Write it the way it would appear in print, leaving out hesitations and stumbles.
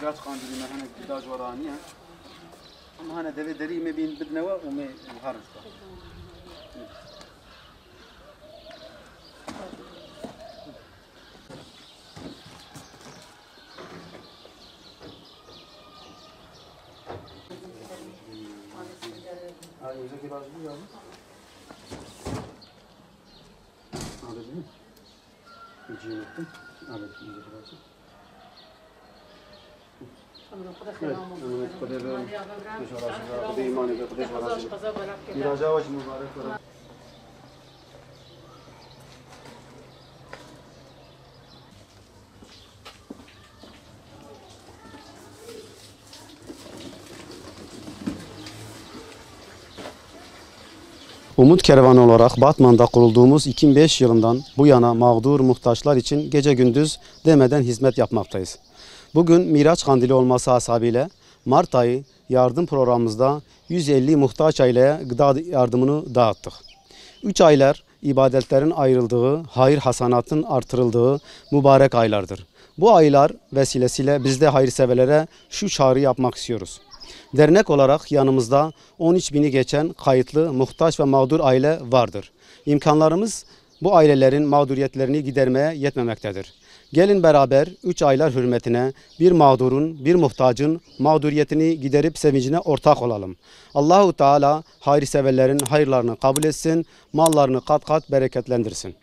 Miraç kandili hani gıda jorani ya. Ama hani deve deri mi bin bidneva o me harf. Ay özel ki bazı ya. Anladın mı? Cimettim. Evet, özel ki bazı. Umut Kervanı olarak Batman'da kurulduğumuz 2005 yılından bu yana mağdur muhtaçlar için gece gündüz demeden hizmet yapmaktayız. Bugün Miraç Kandili olması hasebiyle Mart ayı yardım programımızda 150 muhtaç aileye gıda yardımını dağıttık. 3 aylar ibadetlerin ayrıldığı, hayır hasanatın artırıldığı mübarek aylardır. Bu aylar vesilesiyle biz de hayırseverlere şu çağrı yapmak istiyoruz. Dernek olarak yanımızda 13.000'i geçen kayıtlı muhtaç ve mağdur aile vardır. İmkanlarımız bu ailelerin mağduriyetlerini gidermeye yetmemektedir. Gelin beraber 3 aylar hürmetine bir mağdurun, bir muhtacın mağduriyetini giderip sevincine ortak olalım. Allahu Teala hayırseverlerin hayırlarını kabul etsin, mallarını kat kat bereketlendirsin.